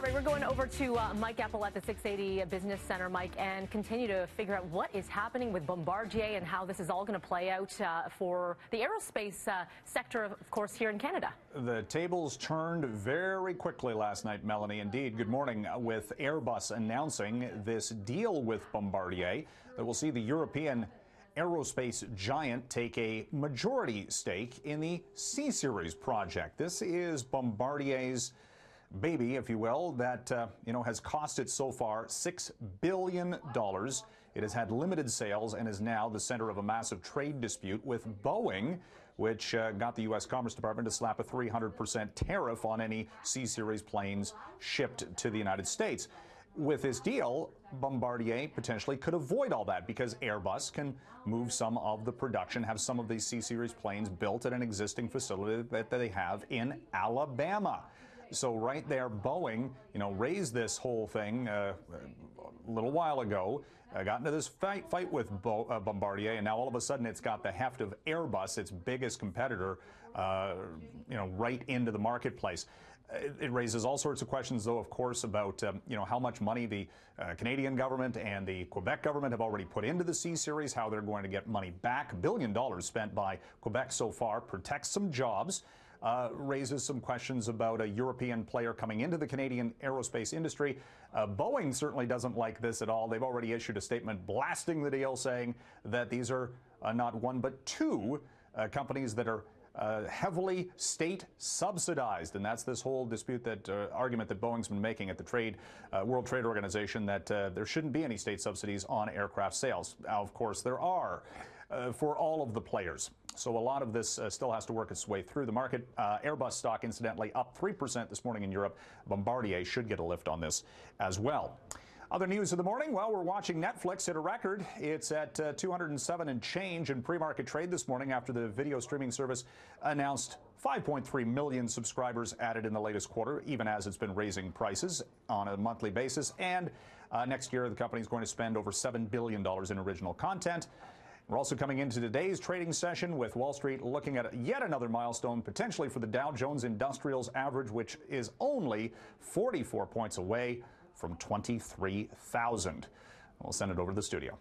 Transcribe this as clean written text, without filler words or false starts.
All right, we're going over to Mike Eppel at the 680 Business Center, Mike, and continue to figure out what is happening with Bombardier and how this is all going to play out for the aerospace sector, of course, here in Canada. The tables turned very quickly last night, Melanie. Indeed, good morning, with Airbus announcing this deal with Bombardier that will see the European aerospace giant take a majority stake in the CSeries project. This is Bombardier's baby, if you will, that has cost it so far $6 billion. It has had limited sales and is now the center of a massive trade dispute with Boeing, which got the U.S. Commerce Department to slap a 300% tariff on any C-Series planes shipped to the United States. With this deal, Bombardier potentially could avoid all that because Airbus can move some of the production, have some of these C-Series planes built at an existing facility that they have in Alabama. So right there, Boeing, raised this whole thing a little while ago, got into this fight with Bombardier, and now all of a sudden it's got the heft of Airbus, its biggest competitor, right into the marketplace. It raises all sorts of questions, though, of course, about how much money the Canadian government and the Quebec government have already put into the C-Series, how they're going to get money back. $1 billion spent by Quebec so far protects some jobs. Raises some questions about a European player coming into the Canadian aerospace industry. Boeing certainly doesn't like this at all. They've already issued a statement blasting the deal, saying that these are not one but two companies that are heavily state subsidized, and that's this whole dispute, that argument that Boeing's been making at the World Trade Organization, that there shouldn't be any state subsidies on aircraft sales. Now, of course, there are for all of the players. So a lot of this still has to work its way through the market. Airbus stock, incidentally, up 3% this morning in Europe. Bombardier should get a lift on this as well. Other news of the morning, well, we're watching Netflix hit a record. It's at 207 and change in pre-market trade this morning after the video streaming service announced 5.3 million subscribers added in the latest quarter, even as it's been raising prices on a monthly basis. And next year, the company is going to spend over $7 billion in original content. We're also coming into today's trading session with Wall Street looking at yet another milestone, potentially for the Dow Jones Industrials average, which is only 44 points away from 23,000. We'll send it over to the studio.